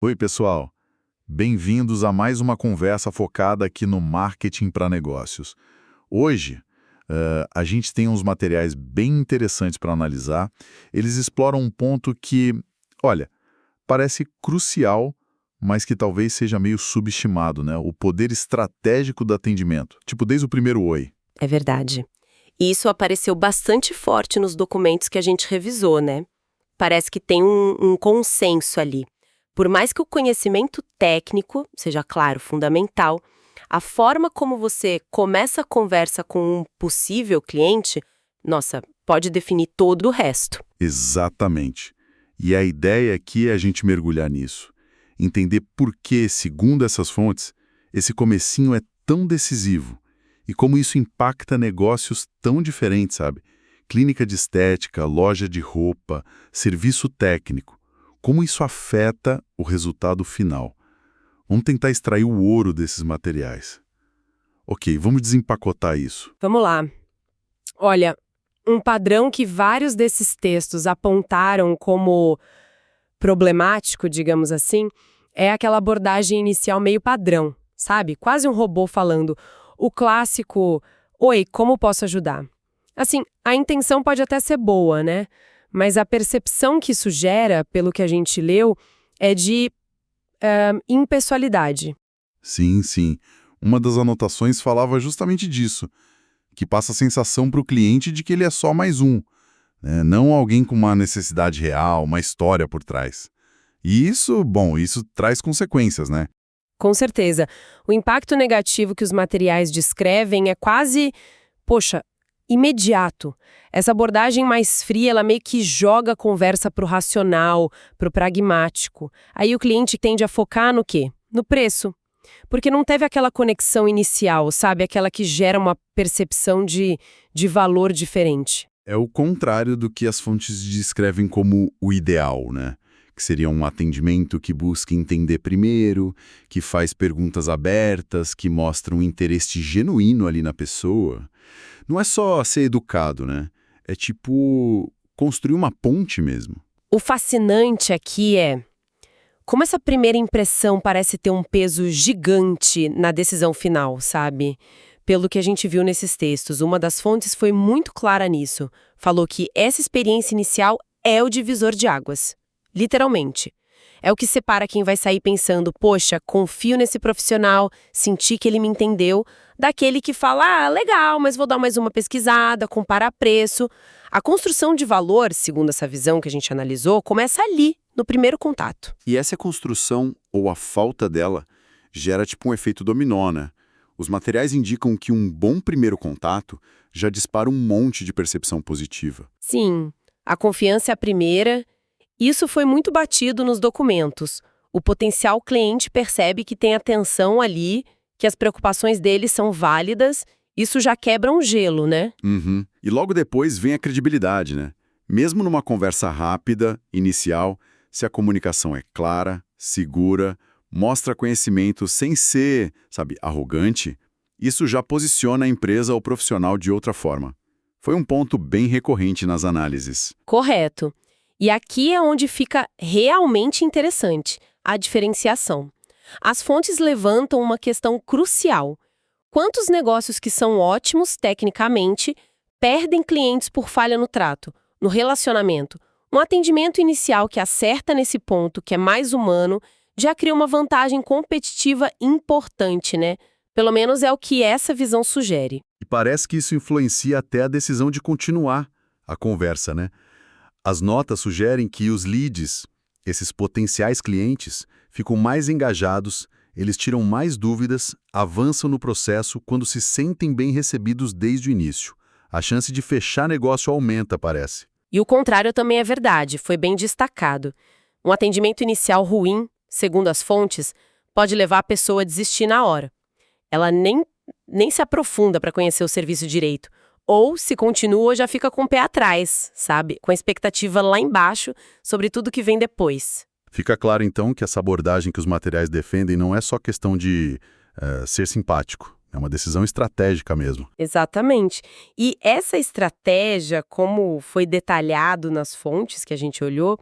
Oi, pessoal. Bem-vindos a mais uma conversa focada aqui no marketing para negócios. Hoje, a gente tem uns materiais bem interessantes para analisar. Eles exploram um ponto que, olha, parece crucial, mas que talvez seja meio subestimado, né? O poder estratégico do atendimento. Tipo, desde o primeiro oi. É verdade. E isso apareceu bastante forte nos documentos que a gente revisou, né? Parece que tem um consenso ali. Por mais que o conhecimento técnico seja, claro, fundamental, a forma como você começa a conversa com um possível cliente, nossa, pode definir todo o resto. Exatamente. E a ideia aqui é a gente mergulhar nisso. Entender por que, segundo essas fontes, esse comecinho é tão decisivo e como isso impacta negócios tão diferentes, sabe? Clínica de estética, loja de roupa, serviço técnico. Como isso afeta o resultado final. Vamos tentar extrair o ouro desses materiais. Ok, vamos desempacotar isso. Vamos lá. Olha, um padrão que vários desses textos apontaram como problemático, digamos assim, é aquela abordagem inicial meio padrão, sabe? Quase um robô falando o clássico: "Oi, como posso ajudar?". Assim, a intenção pode até ser boa, né? Mas a percepção que isso gera, pelo que a gente leu, é de impessoalidade. Sim, sim. Uma das anotações falava justamente disso, que passa a sensação para o cliente de que ele é só mais um, né? Não alguém com uma necessidade real, uma história por trás. E isso, bom, isso traz consequências, né? Com certeza. O impacto negativo que os materiais descrevem é quase, poxa, imediato. Essa abordagem mais fria, ela meio que joga a conversa para o racional, para o pragmático. Aí o cliente tende a focar no quê? No preço. Porque não teve aquela conexão inicial, sabe? Aquela que gera uma percepção de valor diferente. É o contrário do que as fontes descrevem como o ideal, né? Que seria um atendimento que busca entender primeiro, que faz perguntas abertas, que mostra um interesse genuíno ali na pessoa. Não é só ser educado, né? É tipo construir uma ponte mesmo. O fascinante aqui é como essa primeira impressão parece ter um peso gigante na decisão final, sabe? Pelo que a gente viu nesses textos, uma das fontes foi muito clara nisso. Falou que essa experiência inicial é o divisor de águas. Literalmente. É o que separa quem vai sair pensando: poxa, confio nesse profissional, senti que ele me entendeu, daquele que fala: ah, legal, mas vou dar mais uma pesquisada, comparar preço. A construção de valor, segundo essa visão que a gente analisou, começa ali, no primeiro contato. E essa construção, ou a falta dela, gera tipo um efeito dominó, né? Os materiais indicam que um bom primeiro contato já dispara um monte de percepção positiva. Sim, a confiança é a primeira. Isso foi muito batido nos documentos. O potencial cliente percebe que tem atenção ali, que as preocupações dele são válidas. Isso já quebra um gelo, né? Uhum. E logo depois vem a credibilidade, né? Mesmo numa conversa rápida, inicial, se a comunicação é clara, segura, mostra conhecimento sem ser, sabe, arrogante, isso já posiciona a empresa ou profissional de outra forma. Foi um ponto bem recorrente nas análises. Correto. E aqui é onde fica realmente interessante, a diferenciação. As fontes levantam uma questão crucial. Quantos negócios que são ótimos tecnicamente perdem clientes por falha no trato, no relacionamento? Um atendimento inicial que acerta nesse ponto, que é mais humano, já cria uma vantagem competitiva importante, né? Pelo menos é o que essa visão sugere. E parece que isso influencia até a decisão de continuar a conversa, né? As notas sugerem que os leads, esses potenciais clientes, ficam mais engajados, eles tiram mais dúvidas, avançam no processo quando se sentem bem recebidos desde o início. A chance de fechar negócio aumenta, parece. E o contrário também é verdade, foi bem destacado. Um atendimento inicial ruim, segundo as fontes, pode levar a pessoa a desistir na hora. Ela nem se aprofunda para conhecer o serviço direito. Ou, se continua, já fica com o pé atrás, sabe? Com a expectativa lá embaixo sobre tudo que vem depois. Fica claro, então, que essa abordagem que os materiais defendem não é só questão de ser simpático. É uma decisão estratégica mesmo. Exatamente. E essa estratégia, como foi detalhado nas fontes que a gente olhou,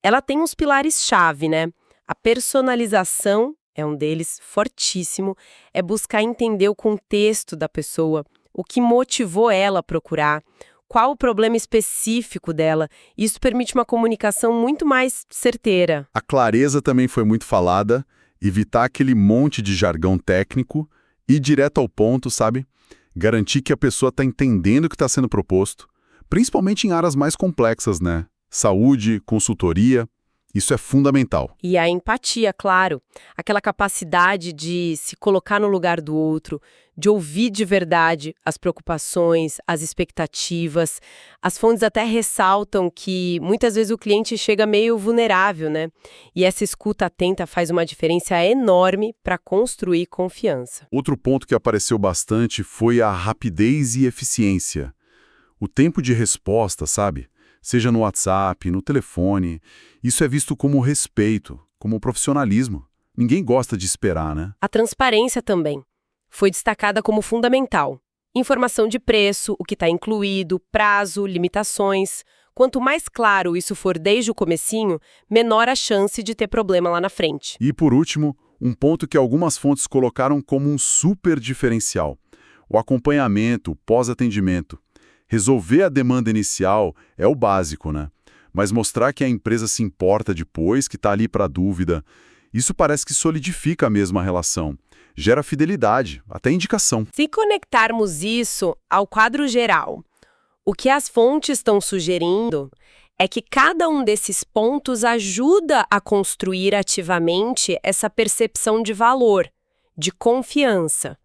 ela tem uns pilares-chave, né? A personalização é um deles, fortíssimo, é buscar entender o contexto da pessoa, o que motivou ela a procurar, qual o problema específico dela. Isso permite uma comunicação muito mais certeira. A clareza também foi muito falada, evitar aquele monte de jargão técnico, ir direto ao ponto, sabe? Garantir que a pessoa está entendendo o que está sendo proposto, principalmente em áreas mais complexas, né? Saúde, consultoria, isso é fundamental. E a empatia, claro, aquela capacidade de se colocar no lugar do outro, de ouvir de verdade as preocupações, as expectativas. As fontes até ressaltam que muitas vezes o cliente chega meio vulnerável, né? E essa escuta atenta faz uma diferença enorme para construir confiança. Outro ponto que apareceu bastante foi a rapidez e eficiência. O tempo de resposta, sabe? Seja no WhatsApp, no telefone, isso é visto como respeito, como profissionalismo. Ninguém gosta de esperar, né? A transparência também foi destacada como fundamental. Informação de preço, o que está incluído, prazo, limitações. Quanto mais claro isso for desde o comecinho, menor a chance de ter problema lá na frente. E por último, um ponto que algumas fontes colocaram como um super diferencial: o acompanhamento, o pós-atendimento. Resolver a demanda inicial é o básico, né? Mas mostrar que a empresa se importa depois, que está ali para dúvida, isso parece que solidifica a mesma relação. Gera fidelidade, até indicação. Se conectarmos isso ao quadro geral, o que as fontes estão sugerindo é que cada um desses pontos ajuda a construir ativamente essa percepção de valor, de confiança.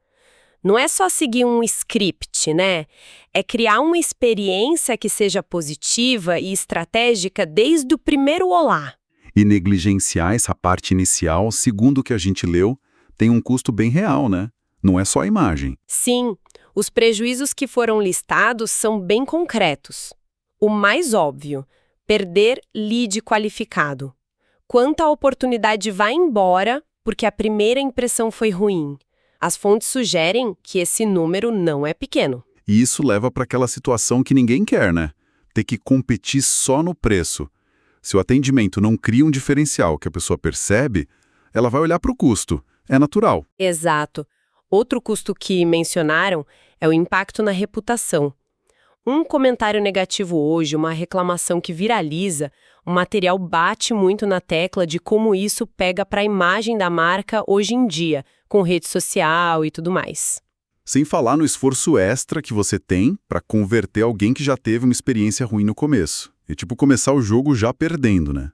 Não é só seguir um script, né? É criar uma experiência que seja positiva e estratégica desde o primeiro olá. E negligenciar essa parte inicial, segundo o que a gente leu, tem um custo bem real, né? Não é só a imagem. Sim, os prejuízos que foram listados são bem concretos. O mais óbvio, perder lead qualificado. Quanta oportunidade vai embora porque a primeira impressão foi ruim. As fontes sugerem que esse número não é pequeno. E isso leva para aquela situação que ninguém quer, né? Ter que competir só no preço. Se o atendimento não cria um diferencial que a pessoa percebe, ela vai olhar para o custo. É natural. Exato. Outro custo que mencionaram é o impacto na reputação. Um comentário negativo hoje, uma reclamação que viraliza, o material bate muito na tecla de como isso pega para a imagem da marca hoje em dia, com rede social e tudo mais. Sem falar no esforço extra que você tem para converter alguém que já teve uma experiência ruim no começo. É tipo começar o jogo já perdendo, né?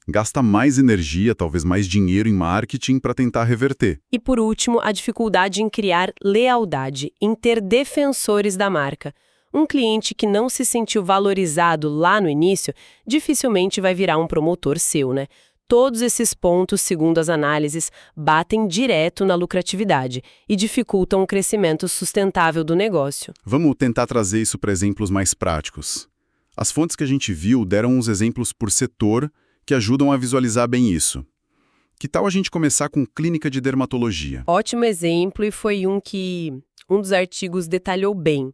Gasta mais energia, talvez mais dinheiro em marketing para tentar reverter. E por último, a dificuldade em criar lealdade, em ter defensores da marca. Um cliente que não se sentiu valorizado lá no início, dificilmente vai virar um promotor seu, né? Todos esses pontos, segundo as análises, batem direto na lucratividade e dificultam o crescimento sustentável do negócio. Vamos tentar trazer isso para exemplos mais práticos. As fontes que a gente viu deram uns exemplos por setor que ajudam a visualizar bem isso. Que tal a gente começar com clínica de dermatologia? Ótimo exemplo e foi um que um dos artigos detalhou bem.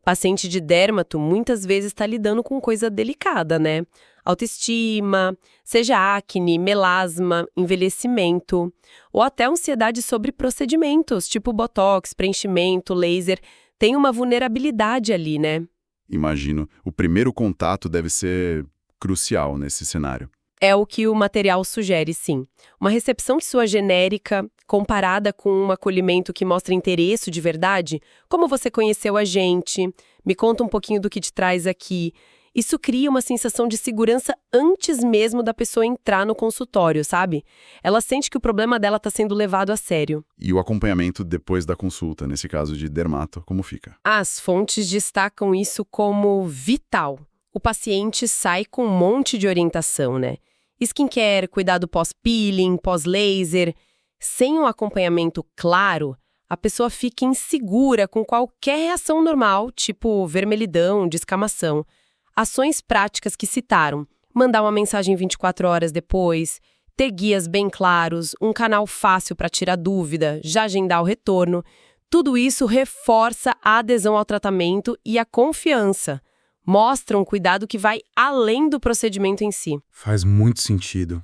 Paciente de dermato muitas vezes está lidando com coisa delicada, né? Autoestima, seja acne, melasma, envelhecimento, ou até ansiedade sobre procedimentos, tipo botox, preenchimento, laser. Tem uma vulnerabilidade ali, né? Imagino. O primeiro contato deve ser crucial nesse cenário. É o que o material sugere, sim. Uma recepção que soa genérica, comparada com um acolhimento que mostra interesse de verdade, como você conheceu a gente, me conta um pouquinho do que te traz aqui. Isso cria uma sensação de segurança antes mesmo da pessoa entrar no consultório, sabe? Ela sente que o problema dela está sendo levado a sério. E o acompanhamento depois da consulta, nesse caso de dermato, como fica? As fontes destacam isso como vital. O paciente sai com um monte de orientação, né? Skincare, cuidado pós-peeling, pós-laser. Sem um acompanhamento claro, a pessoa fica insegura com qualquer reação normal, tipo vermelhidão, descamação. Ações práticas que citaram, mandar uma mensagem 24 horas depois, ter guias bem claros, um canal fácil para tirar dúvida, já agendar o retorno. Tudo isso reforça a adesão ao tratamento e a confiança. Mostra um cuidado que vai além do procedimento em si. Faz muito sentido.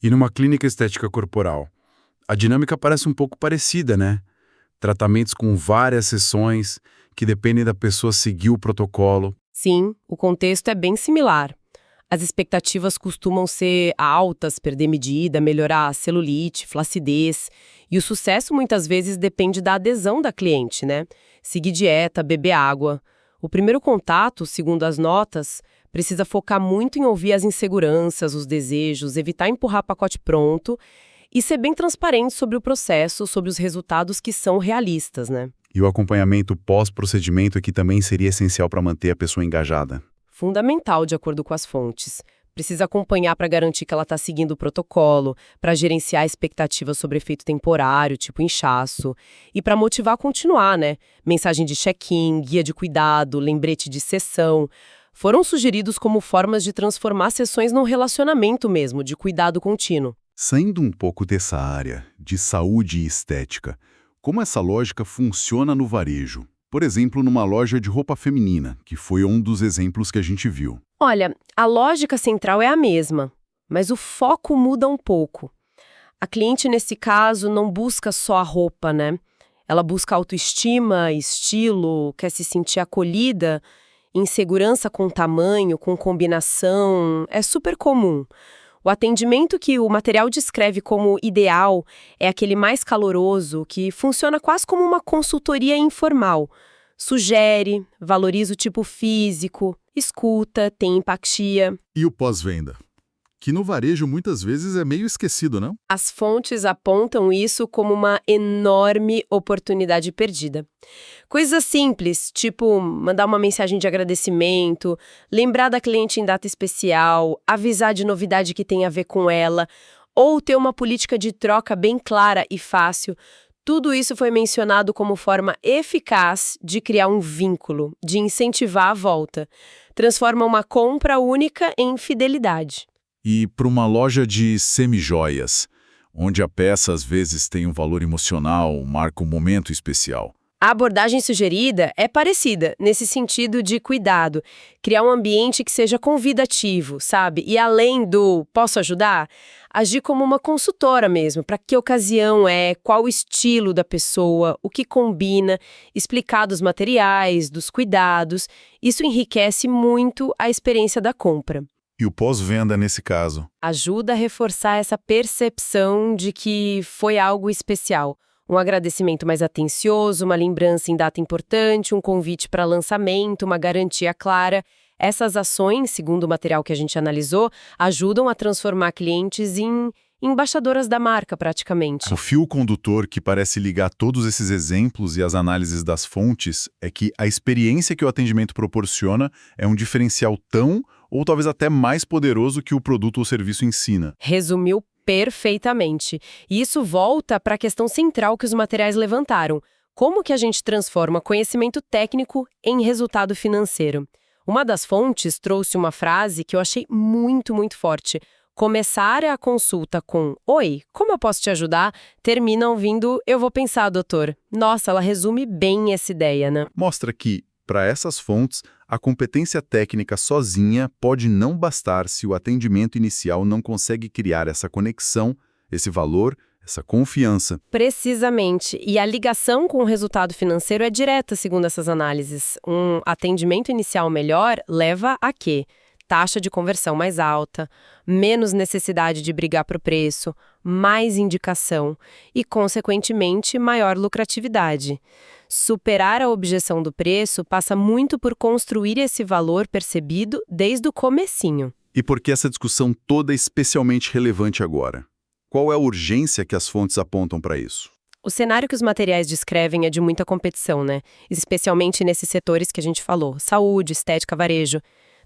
E numa clínica estética corporal, a dinâmica parece um pouco parecida, né? Tratamentos com várias sessões que dependem da pessoa seguir o protocolo. Sim, o contexto é bem similar. As expectativas costumam ser altas, perder medida, melhorar a celulite, flacidez. E o sucesso muitas vezes depende da adesão da cliente, né? Seguir dieta, beber água. O primeiro contato, segundo as notas, precisa focar muito em ouvir as inseguranças, os desejos, evitar empurrar pacote pronto e ser bem transparente sobre o processo, sobre os resultados que são realistas, né? E o acompanhamento pós-procedimento aqui também seria essencial para manter a pessoa engajada. Fundamental, de acordo com as fontes. Precisa acompanhar para garantir que ela está seguindo o protocolo, para gerenciar expectativas sobre efeito temporário, tipo inchaço, e para motivar a continuar, né? Mensagem de check-in, guia de cuidado, lembrete de sessão. Foram sugeridos como formas de transformar sessões num relacionamento mesmo, de cuidado contínuo. Saindo um pouco dessa área de saúde e estética, como essa lógica funciona no varejo? Por exemplo, numa loja de roupa feminina, que foi um dos exemplos que a gente viu. Olha, a lógica central é a mesma, mas o foco muda um pouco. A cliente, nesse caso, não busca só a roupa, né? Ela busca autoestima, estilo, quer se sentir acolhida, insegurança com tamanho, com combinação, é super comum. O atendimento que o material descreve como ideal é aquele mais caloroso, que funciona quase como uma consultoria informal. Sugere, valoriza o tipo físico, escuta, tem empatia. E o pós-venda? Que no varejo muitas vezes é meio esquecido, não? As fontes apontam isso como uma enorme oportunidade perdida. Coisas simples, tipo mandar uma mensagem de agradecimento, lembrar da cliente em data especial, avisar de novidade que tem a ver com ela, ou ter uma política de troca bem clara e fácil. Tudo isso foi mencionado como forma eficaz de criar um vínculo, de incentivar a volta. Transforma uma compra única em fidelidade. E para uma loja de semijoias, onde a peça às vezes tem um valor emocional, marca um momento especial. A abordagem sugerida é parecida, nesse sentido de cuidado, criar um ambiente que seja convidativo, sabe? E além do "posso ajudar?", agir como uma consultora mesmo, para que ocasião é, qual o estilo da pessoa, o que combina, explicar dos materiais, dos cuidados. Isso enriquece muito a experiência da compra. E o pós-venda nesse caso? Ajuda a reforçar essa percepção de que foi algo especial. Um agradecimento mais atencioso, uma lembrança em data importante, um convite para lançamento, uma garantia clara. Essas ações, segundo o material que a gente analisou, ajudam a transformar clientes em embaixadoras da marca, praticamente. O fio condutor que parece ligar todos esses exemplos e as análises das fontes é que a experiência que o atendimento proporciona é um diferencial tão ou talvez até mais poderoso que o produto ou serviço ensina. Resumiu perfeitamente. E isso volta para a questão central que os materiais levantaram. Como que a gente transforma conhecimento técnico em resultado financeiro? Uma das fontes trouxe uma frase que eu achei muito, muito forte. Começar a consulta com "Oi, como eu posso te ajudar?" termina ouvindo "Eu vou pensar, doutor." Nossa, ela resume bem essa ideia, né? Mostra que, para essas fontes, a competência técnica sozinha pode não bastar se o atendimento inicial não consegue criar essa conexão, esse valor, essa confiança. Precisamente. E a ligação com o resultado financeiro é direta, segundo essas análises. Um atendimento inicial melhor leva a quê? Taxa de conversão mais alta, menos necessidade de brigar por preço, mais indicação e, consequentemente, maior lucratividade. Superar a objeção do preço passa muito por construir esse valor percebido desde o comecinho. E por que essa discussão toda é especialmente relevante agora? Qual é a urgência que as fontes apontam para isso? O cenário que os materiais descrevem é de muita competição, né? Especialmente nesses setores que a gente falou, saúde, estética, varejo.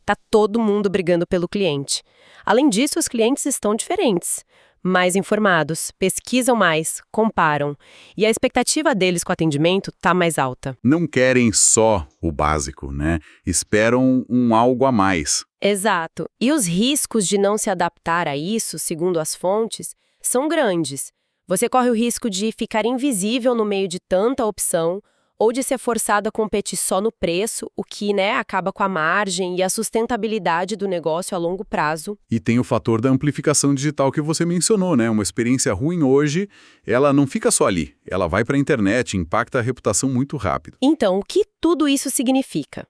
Tá todo mundo brigando pelo cliente. Além disso, os clientes estão diferentes. Mais informados, pesquisam mais, comparam. E a expectativa deles com o atendimento tá mais alta. Não querem só o básico, né? Esperam um algo a mais. Exato. E os riscos de não se adaptar a isso, segundo as fontes, são grandes. Você corre o risco de ficar invisível no meio de tanta opção, ou de ser forçado a competir só no preço, o que, né, acaba com a margem e a sustentabilidade do negócio a longo prazo. E tem o fator da amplificação digital que você mencionou, né? Uma experiência ruim hoje, ela não fica só ali. Ela vai para a internet, impacta a reputação muito rápido. Então, o que tudo isso significa?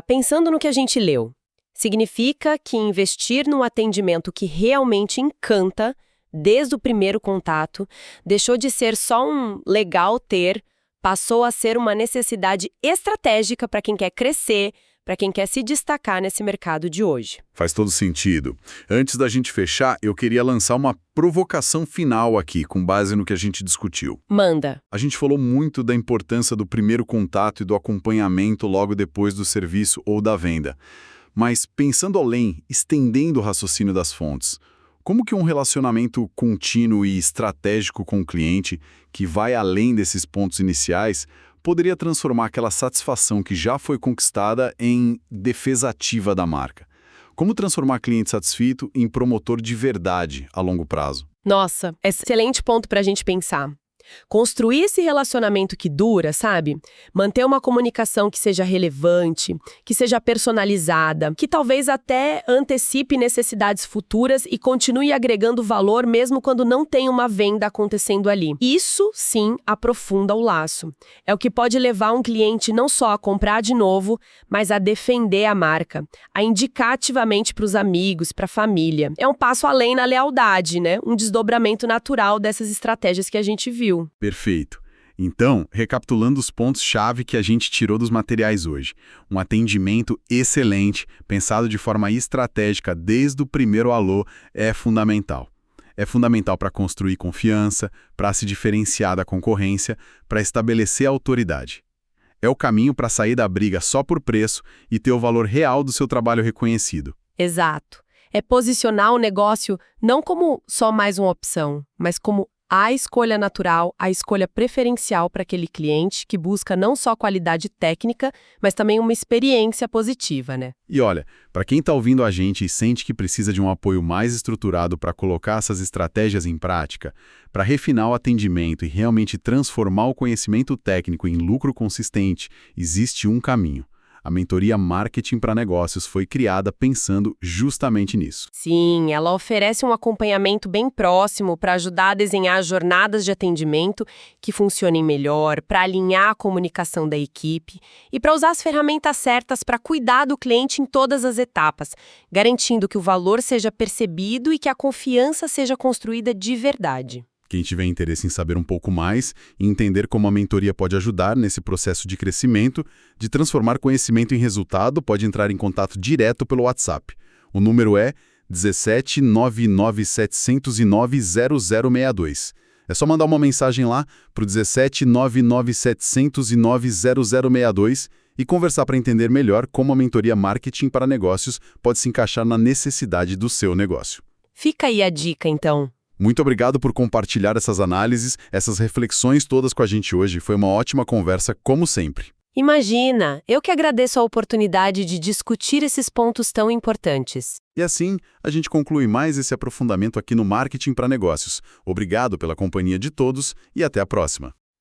Pensando no que a gente leu, significa que investir num atendimento que realmente encanta, desde o primeiro contato, deixou de ser só um legal ter, passou a ser uma necessidade estratégica para quem quer crescer, para quem quer se destacar nesse mercado de hoje. Faz todo sentido. Antes da gente fechar, eu queria lançar uma provocação final aqui, com base no que a gente discutiu. Manda. A gente falou muito da importância do primeiro contato e do acompanhamento logo depois do serviço ou da venda. Mas pensando além, estendendo o raciocínio das fontes, como que um relacionamento contínuo e estratégico com o cliente, que vai além desses pontos iniciais, poderia transformar aquela satisfação que já foi conquistada em defesa ativa da marca? Como transformar cliente satisfeito em promotor de verdade a longo prazo? Nossa, excelente ponto para a gente pensar. Construir esse relacionamento que dura, sabe? Manter uma comunicação que seja relevante, que seja personalizada, que talvez até antecipe necessidades futuras e continue agregando valor mesmo quando não tem uma venda acontecendo ali. Isso, sim, aprofunda o laço. É o que pode levar um cliente não só a comprar de novo, mas a defender a marca, a indicar ativamente para os amigos, para a família. É um passo além na lealdade, né? Um desdobramento natural dessas estratégias que a gente viu. Perfeito. Então, recapitulando os pontos-chave que a gente tirou dos materiais hoje. Um atendimento excelente, pensado de forma estratégica desde o primeiro alô, é fundamental. É fundamental para construir confiança, para se diferenciar da concorrência, para estabelecer autoridade. É o caminho para sair da briga só por preço e ter o valor real do seu trabalho reconhecido. Exato. É posicionar o negócio não como só mais uma opção, mas como a escolha natural, a escolha preferencial para aquele cliente que busca não só qualidade técnica, mas também uma experiência positiva, né? E olha, para quem está ouvindo a gente e sente que precisa de um apoio mais estruturado para colocar essas estratégias em prática, para refinar o atendimento e realmente transformar o conhecimento técnico em lucro consistente, existe um caminho. A mentoria Marketing para Negócios foi criada pensando justamente nisso. Sim, ela oferece um acompanhamento bem próximo para ajudar a desenhar jornadas de atendimento que funcionem melhor, para alinhar a comunicação da equipe e para usar as ferramentas certas para cuidar do cliente em todas as etapas, garantindo que o valor seja percebido e que a confiança seja construída de verdade. Quem tiver interesse em saber um pouco mais e entender como a mentoria pode ajudar nesse processo de crescimento, de transformar conhecimento em resultado, pode entrar em contato direto pelo WhatsApp. O número é 17 99 709 0062. É só mandar uma mensagem lá para o 17 99 709 0062 e conversar para entender melhor como a mentoria Marketing para Negócios pode se encaixar na necessidade do seu negócio. Fica aí a dica, então. Muito obrigado por compartilhar essas análises, essas reflexões todas com a gente hoje. Foi uma ótima conversa, como sempre. Imagina, eu que agradeço a oportunidade de discutir esses pontos tão importantes. E assim, a gente conclui mais esse aprofundamento aqui no Marketing para Negócios. Obrigado pela companhia de todos e até a próxima.